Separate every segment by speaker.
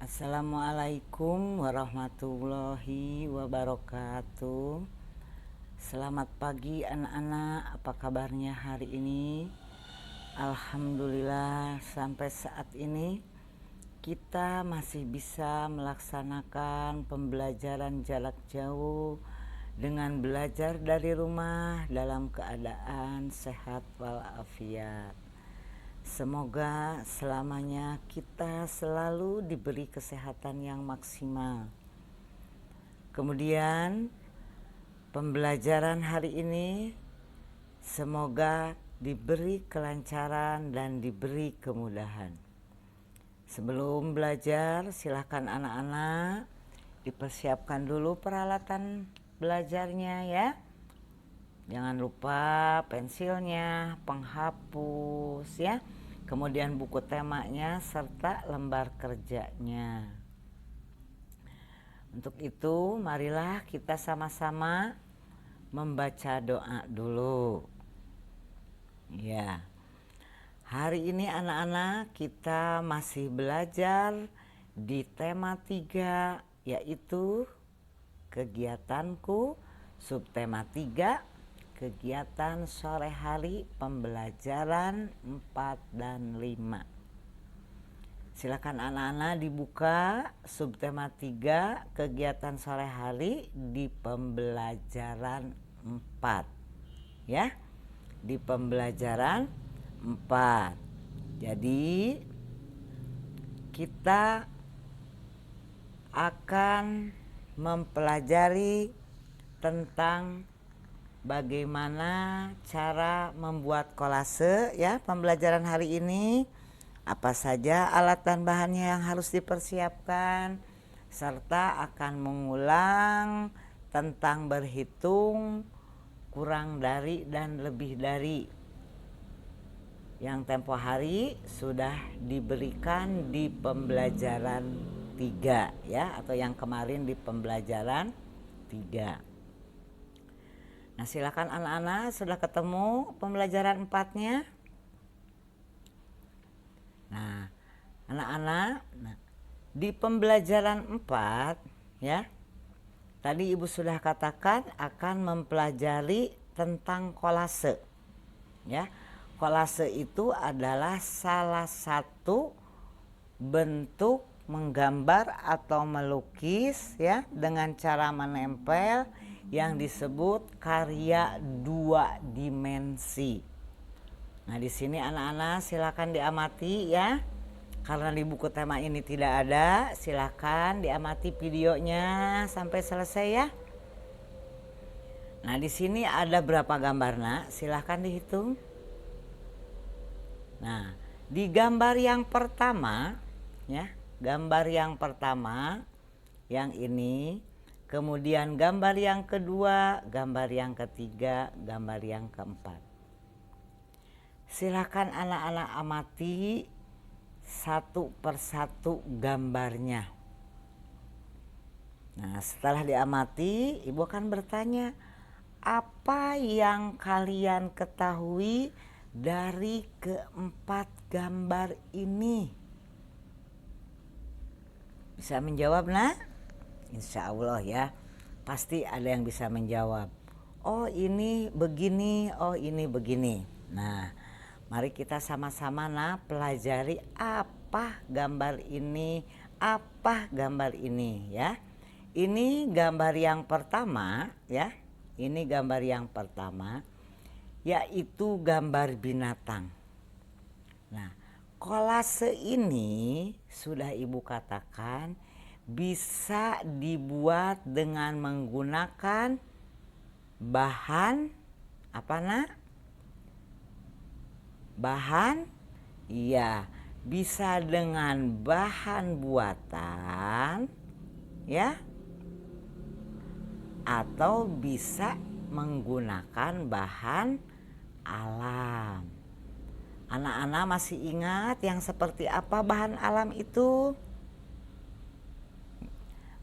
Speaker 1: Assalamualaikum warahmatullahi wabarakatuh. Selamat pagi anak-anak, apa kabarnya hari ini? Alhamdulillah sampai saat ini kita masih bisa melaksanakan pembelajaran jarak jauh dengan belajar dari rumah dalam keadaan sehat walafiat. Semoga selamanya kita selalu diberi kesehatan yang maksimal. Kemudian pembelajaran hari ini semoga diberi kelancaran dan diberi kemudahan. Sebelum belajar, silakan anak-anak dipersiapkan dulu peralatan belajarnya ya. Jangan lupa pensilnya, penghapus ya. Kemudian buku temanya serta lembar kerjanya. Untuk itu, marilah kita sama-sama membaca doa dulu. Ya. Hari ini anak-anak kita masih belajar di tema 3 yaitu kegiatanku, subtema 3 kegiatan sore hari pembelajaran 4 dan 5. Silakan anak-anak dibuka subtema 3 kegiatan sore hari di pembelajaran 4 ya. Di pembelajaran 4. Jadi kita akan mempelajari tentang bagaimana cara membuat kolase ya. Pembelajaran hari ini apa saja alat dan bahannya yang harus dipersiapkan, serta akan mengulang tentang berhitung, kurang dari dan lebih dari yang tempo hari sudah diberikan di pembelajaran 3 ya, atau yang kemarin di pembelajaran 3. Nah, silakan anak-anak sudah ketemu pembelajaran 4-nya. Nah, anak-anak, di pembelajaran 4 ya. Tadi Ibu sudah katakan akan mempelajari tentang kolase. Ya. Kolase itu adalah salah satu bentuk menggambar atau melukis ya dengan cara menempel yang disebut karya 2 dimensi. Nah, di sini anak-anak silakan diamati ya. Karena di buku tema ini tidak ada, silakan diamati videonya sampai selesai ya. Nah, di sini ada berapa gambar, Nak? Silakan dihitung. Nah, di gambar yang pertama ya, gambar yang pertama yang ini, kemudian gambar yang kedua, gambar yang ketiga, gambar yang keempat. Silakan anak-anak amati satu persatu gambarnya. Nah, setelah diamati, Ibu akan bertanya, apa yang kalian ketahui dari keempat gambar ini? Bisa menjawab, Nak? Insya Allah ya, pasti ada yang bisa menjawab. Oh, ini begini, oh ini begini. Nah, mari kita sama-sama pelajari apa gambar ini, apa gambar ini ya. Ini gambar yang pertama ya. Ini gambar yang pertama yaitu gambar binatang. Nah, kolase ini sudah Ibu katakan bisa dibuat dengan menggunakan bahan apa, Nak? Bahan, iya, bisa dengan bahan buatan ya, atau bisa menggunakan bahan alam. Anak-anak masih ingat yang seperti apa bahan alam itu?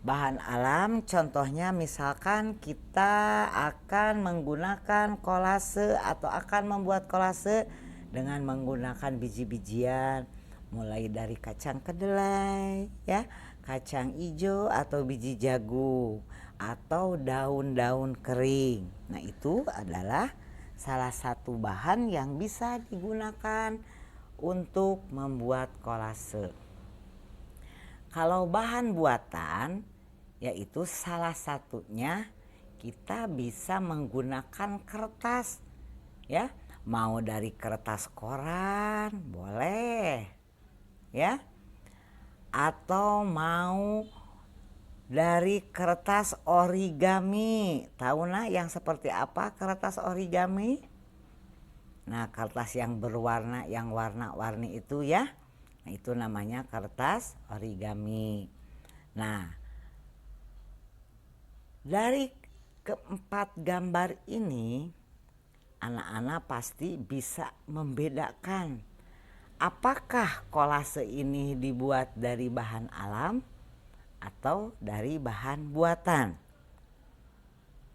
Speaker 1: Bahan alam contohnya misalkan kita akan menggunakan kolase atau akan membuat kolase dengan menggunakan biji-bijian, mulai dari kacang kedelai ya, kacang ijo atau biji jagung atau daun-daun kering. Nah, itu adalah salah satu bahan yang bisa digunakan untuk membuat kolase. Kalau bahan buatan, yaitu salah satunya kita bisa menggunakan kertas ya, mau dari kertas koran boleh ya, atau mau dari kertas origami. Tahu nak yang seperti apa kertas origami? Nah, kertas yang berwarna, yang warna-warni itu ya, nah itu namanya kertas origami. Nah, dari keempat gambar ini anak-anak pasti bisa membedakan apakah kolase ini dibuat dari bahan alam atau dari bahan buatan.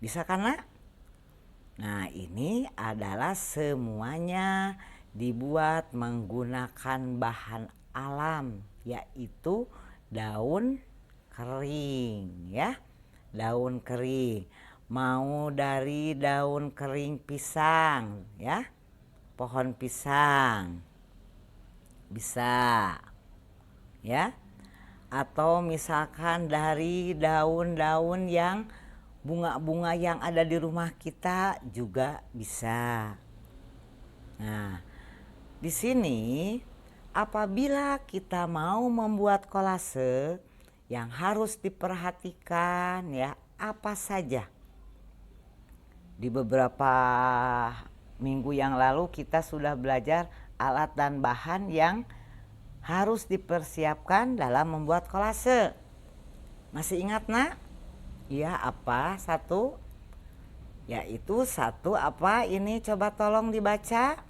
Speaker 1: Bisa kan nak? Nah, ini adalah semuanya dibuat menggunakan bahan alam, yaitu daun kering ya. Daun kering, mau dari daun kering pisang ya, pohon pisang bisa ya, atau misalkan dari daun-daun yang bunga-bunga yang ada di rumah kita juga bisa. Nah, di sini apabila kita mau membuat kolase, yang harus diperhatikan ya apa saja. Di beberapa minggu yang lalu kita sudah belajar alat dan bahan yang harus dipersiapkan dalam membuat kolase. Masih ingat nak? Iya, apa? Satu, yaitu satu apa ini, coba tolong dibaca.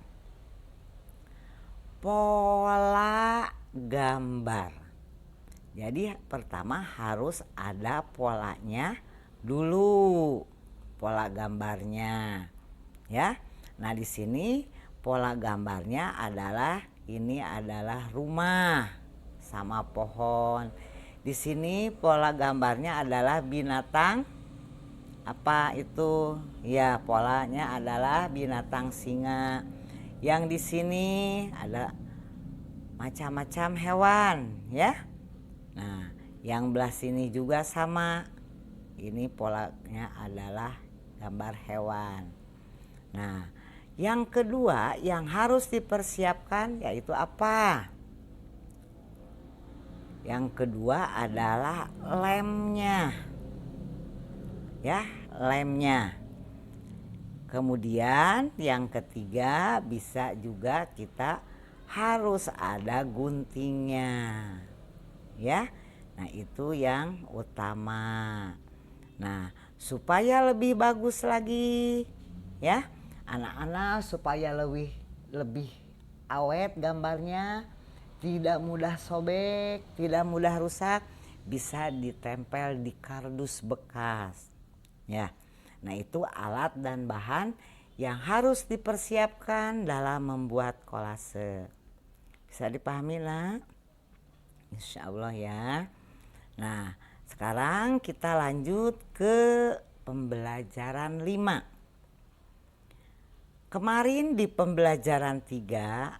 Speaker 1: Pola gambar. Jadi pertama harus ada polanya dulu, pola gambarnya ya. Nah, di sini pola gambarnya adalah ini adalah rumah sama pohon. Di sini pola gambarnya adalah binatang apa itu? Ya, polanya adalah binatang singa. Yang di sini ada macam-macam hewan ya. Nah, yang belah sini juga sama. Ini polanya adalah gambar hewan. Nah, yang kedua yang harus dipersiapkan yaitu apa? Yang kedua adalah lemnya. Ya, lemnya. Kemudian yang ketiga bisa juga kita harus ada guntingnya. Ya, nah itu yang utama. Nah, supaya lebih bagus lagi ya anak-anak, supaya lebih awet gambarnya, tidak mudah sobek, tidak mudah rusak, bisa ditempel di kardus bekas ya. Nah, itu alat dan bahan yang harus dipersiapkan dalam membuat kolase. Bisa dipahami lah? Insya Allah ya. Nah, sekarang kita lanjut ke pembelajaran 5. Kemarin di pembelajaran 3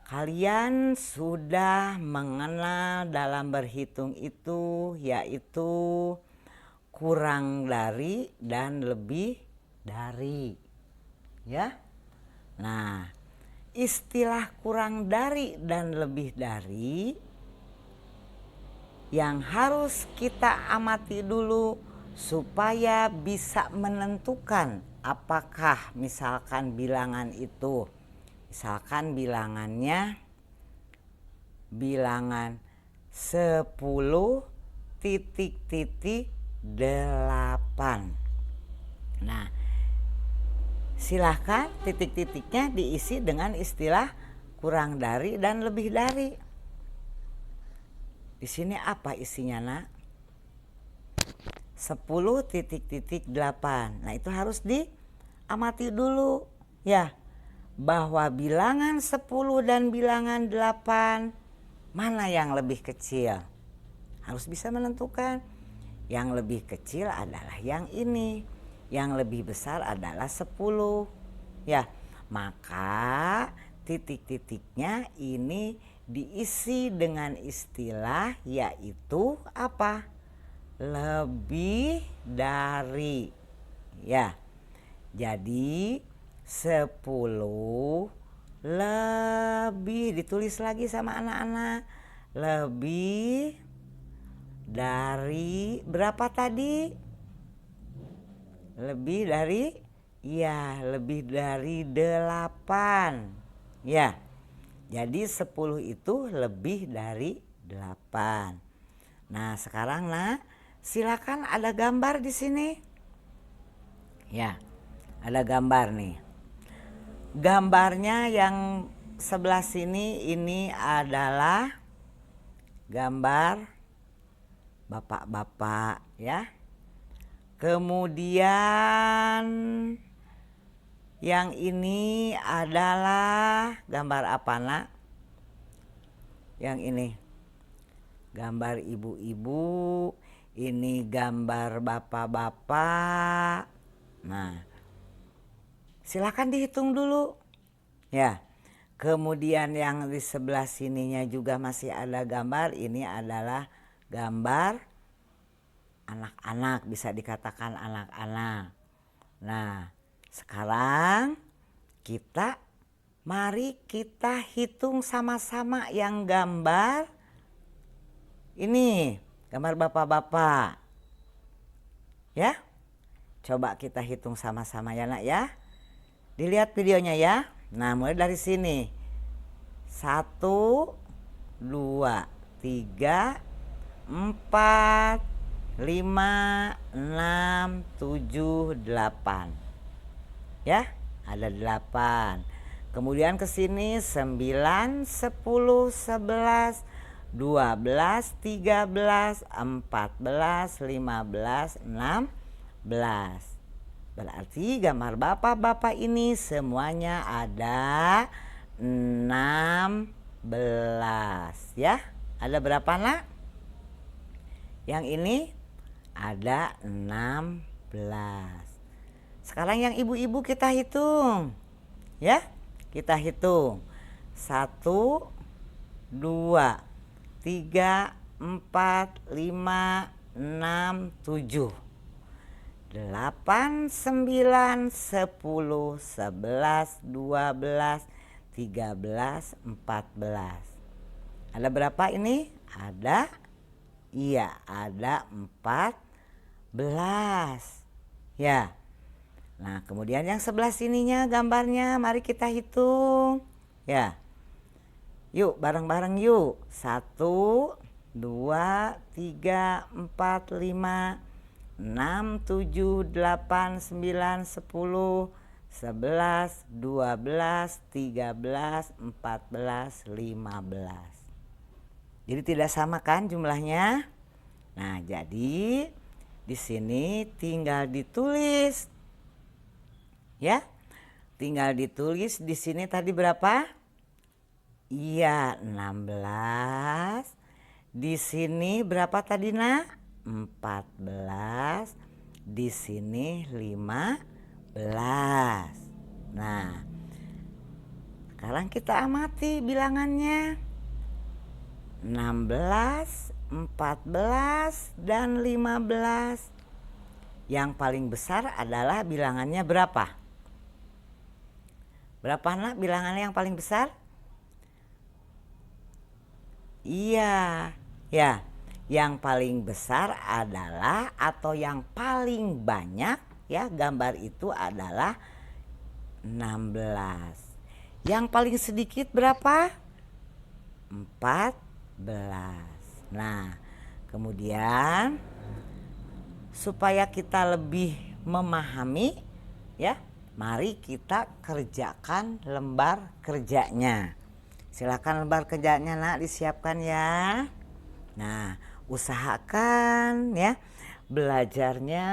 Speaker 1: kalian sudah mengenal dalam berhitung itu, yaitu kurang dari dan lebih dari ya. Nah, istilah kurang dari dan lebih dari yang harus kita amati dulu supaya bisa menentukan apakah misalkan bilangan itu, misalkan bilangannya bilangan 10,8. Nah, silahkan titik-titiknya diisi dengan istilah kurang dari dan lebih dari. Di sini apa isinya nak? 10,8. Nah, itu harus diamati dulu ya. bahwa bilangan 10 dan bilangan 8 mana yang lebih kecil? Harus bisa menentukan. Yang lebih kecil adalah yang ini, yang lebih besar adalah 10. Ya, maka titik-titiknya ini diisi dengan istilah yaitu apa? Lebih dari. Ya, jadi 10 lebih, ditulis lagi sama anak-anak, lebih dari berapa tadi? Lebih dari, ya, lebih dari 8. Ya, jadi 10 itu lebih dari 8. Nah sekarang silakan ada gambar di sini. Ya, ada gambar nih. Gambarnya yang sebelah sini ini adalah gambar bapak-bapak ya. Kemudian yang ini adalah gambar apa nak? Yang ini gambar ibu-ibu, ini gambar bapak-bapak. Nah, silakan dihitung dulu. Ya. Kemudian yang di sebelah sininya juga masih ada gambar. Ini adalah gambar anak-anak, bisa dikatakan anak-anak. Nah, sekarang mari kita hitung sama-sama yang gambar ini, gambar bapak-bapak. Ya. Coba kita hitung sama-sama ya nak ya. Dilihat videonya ya. Nah mulai dari sini. 1, 2, 3, 4, 5, 6, 7, 8. Ya, ada 8. Kemudian ke sini 9, 10, 11, 12, 13, 14, 15, 16. Berarti gambar bapak-bapak ini semuanya ada 16 ya. Ada berapa nak? Yang ini ada 16. Sekarang yang ibu-ibu kita hitung ya. Kita hitung 1, 2, 3, 4, 5, 6, 7, 8, 9, 10, 11, 12, 13, 14. Ada berapa ini? Ada 14. Ya. Nah, kemudian yang sebelah sininya gambarnya mari kita hitung. Ya. Yuk, bareng-bareng yuk. 1, 2, 3, 4, 5, 6, 7, 8, 9, 10, 11, 12, 13, 14, 15. Jadi tidak sama kan jumlahnya? Nah, jadi di sini tinggal ditulis. Ya. Tinggal ditulis di sini tadi berapa? Iya, 16. Di sini berapa tadi nak? 14. Di sini 15. Nah, sekarang kita amati bilangannya. 16, 14, dan 15. Yang paling besar adalah bilangannya berapa? Berapa nak bilangannya yang paling besar? Iya, ya. Yang paling besar adalah atau yang paling banyak ya gambar itu adalah 16. Yang paling sedikit berapa? 14. Nah, kemudian supaya kita lebih memahami ya, mari kita kerjakan lembar kerjanya. Silakan lembar kerjanya nak disiapkan ya. Nah, usahakan ya belajarnya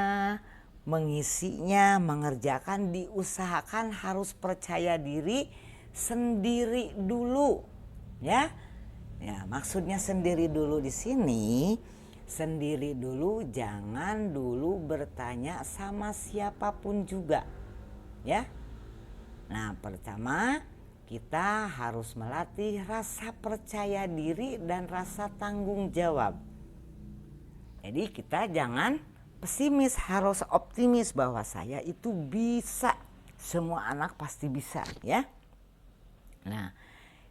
Speaker 1: mengisinya, mengerjakan, diusahakan harus percaya diri sendiri dulu, ya. Ya, maksudnya sendiri dulu di sini, sendiri dulu, jangan dulu bertanya sama siapapun juga, ya. Nah, pertama kita harus melatih rasa percaya diri dan rasa tanggung jawab. Jadi kita jangan pesimis, harus optimis bahwa saya itu bisa. Semua anak pasti bisa, ya. Nah,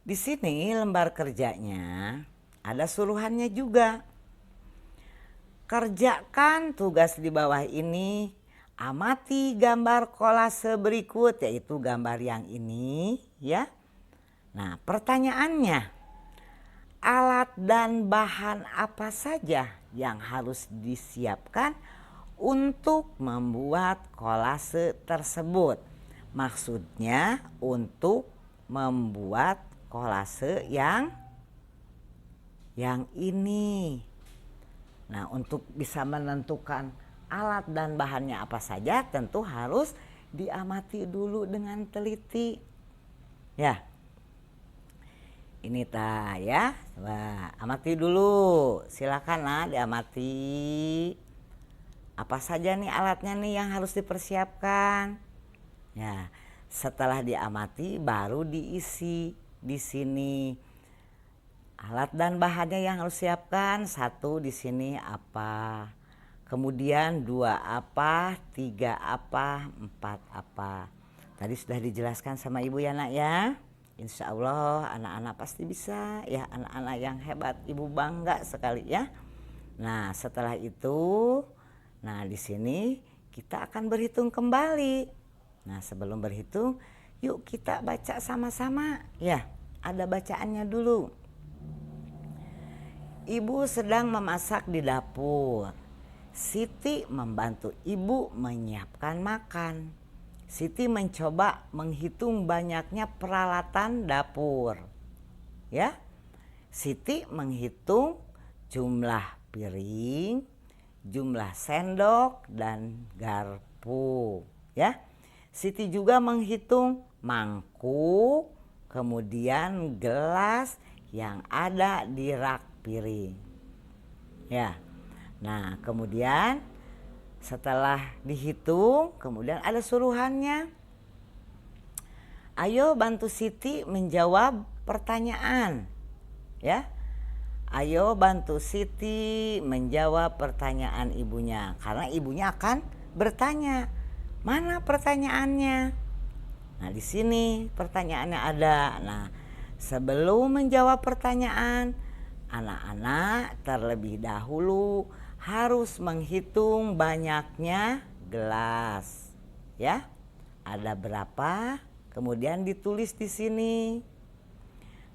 Speaker 1: di sini lembar kerjanya ada suruhannya juga. Kerjakan tugas di bawah ini. Amati gambar kolase berikut, yaitu gambar yang ini, ya. Nah, pertanyaannya, alat dan bahan apa saja yang harus disiapkan untuk membuat kolase tersebut? Maksudnya untuk membuat kolase yang ini. Nah, untuk bisa menentukan alat dan bahannya apa saja, tentu harus diamati dulu dengan teliti. Ya. Ini ya. Wah, amati dulu. Silakan diamati. Apa saja nih alatnya nih yang harus dipersiapkan. Ya, setelah diamati baru diisi di sini. Alat dan bahannya yang harus siapkan, 1 di sini apa? Kemudian 2 apa, 3 apa, 4 apa. Tadi sudah dijelaskan sama ibu ya nak ya. Insya Allah anak-anak pasti bisa ya, anak-anak yang hebat, ibu bangga sekali ya. Nah setelah itu, nah di sini kita akan berhitung kembali. Nah sebelum berhitung, yuk kita baca sama-sama ya. Ada bacaannya dulu. Ibu sedang memasak di dapur. Siti membantu ibu menyiapkan makan. Siti mencoba menghitung banyaknya peralatan dapur. Ya. Siti menghitung jumlah piring, jumlah sendok dan garpu, ya. Siti juga menghitung mangkuk, kemudian gelas yang ada di rak piring. Ya. Nah, kemudian setelah dihitung, kemudian ada suruhannya. Ayo bantu Siti menjawab pertanyaan. Ya. Ayo bantu Siti menjawab pertanyaan ibunya. Karena ibunya akan bertanya, "Mana pertanyaannya?" Nah, di sini pertanyaannya ada. Nah, sebelum menjawab pertanyaan, anak-anak terlebih dahulu harus menghitung banyaknya gelas. Ya. Ada berapa? Kemudian ditulis di sini.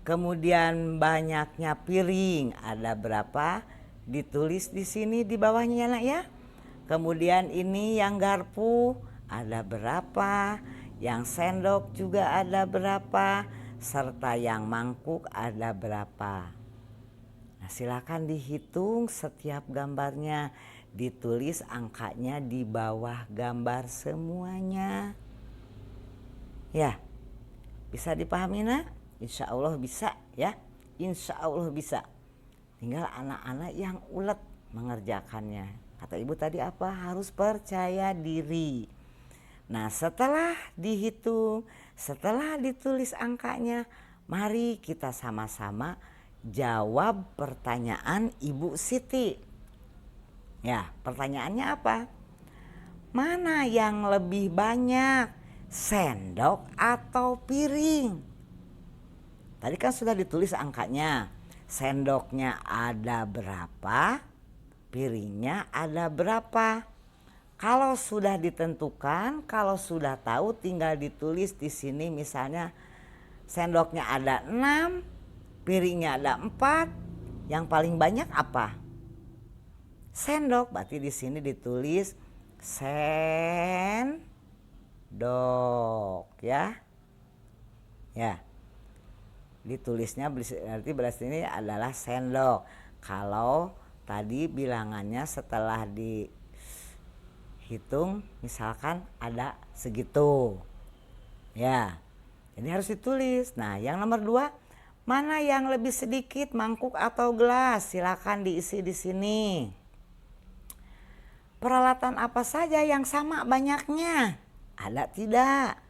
Speaker 1: Kemudian banyaknya piring, ada berapa? Ditulis di sini di bawahnya ya nak ya. Kemudian ini yang garpu ada berapa? Yang sendok juga ada berapa? Serta yang mangkuk ada berapa? Nah, silakan dihitung setiap gambarnya, ditulis angkanya di bawah gambar semuanya. Ya, bisa dipahami nak? Insya Allah bisa ya, insya Allah bisa. Tinggal anak-anak yang ulet mengerjakannya. Kata ibu tadi apa? Harus percaya diri. Nah setelah dihitung, setelah ditulis angkanya, mari kita sama-sama jawab pertanyaan Ibu Siti. Ya, pertanyaannya apa? Mana yang lebih banyak, sendok atau piring? Tadi kan sudah ditulis angkanya. Sendoknya ada berapa? Piringnya ada berapa? Kalau sudah ditentukan, kalau sudah tahu tinggal ditulis di sini misalnya sendoknya ada 6, piringnya ada 4, yang paling banyak apa? Sendok, berarti di sini ditulis sendok ya. Ya. Ditulisnya berarti ini adalah sendok. Kalau tadi bilangannya setelah hitung misalkan ada segitu. Ya, jadi harus ditulis. Nah, yang nomor 2, mana yang lebih sedikit, mangkuk atau gelas? Silakan diisi di sini. Peralatan apa saja yang sama banyaknya? Ada tidak?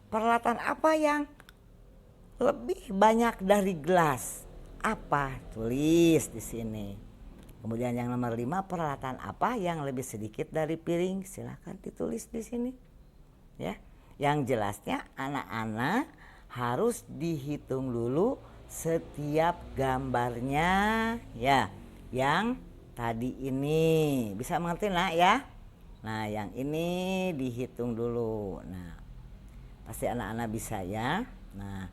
Speaker 1: Peralatan apa yang lebih banyak dari gelas? Apa? Tulis di sini. Kemudian yang nomor 5, peralatan apa yang lebih sedikit dari piring? Silakan ditulis di sini. Ya. Yang jelasnya anak-anak harus dihitung dulu setiap gambarnya ya. Yang tadi ini bisa mengerti nak ya. Nah yang ini dihitung dulu. Nah pasti anak-anak bisa ya. Nah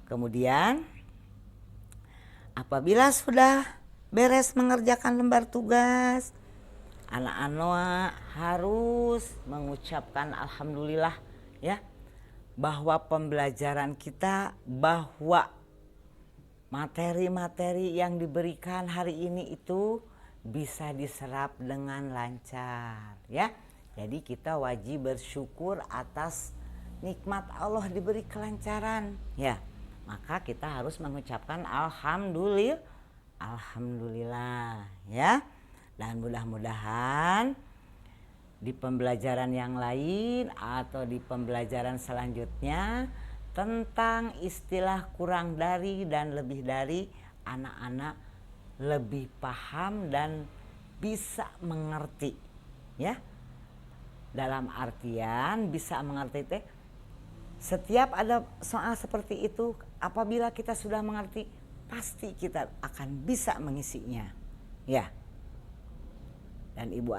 Speaker 1: kemudian apabila sudah beres mengerjakan lembar tugas, anak-anak harus mengucapkan alhamdulillah ya, bahwa pembelajaran kita, bahwa materi-materi yang diberikan hari ini itu bisa diserap dengan lancar ya. Jadi kita wajib bersyukur atas nikmat Allah diberi kelancaran ya. Maka kita harus mengucapkan alhamdulillah ya. Dan mudah-mudahan di pembelajaran yang lain atau di pembelajaran selanjutnya tentang istilah kurang dari dan lebih dari, anak-anak lebih paham dan bisa mengerti ya. Dalam artian bisa mengerti teh, setiap ada soal seperti itu, apabila kita sudah mengerti pasti kita akan bisa mengisinya ya. Dan Ibu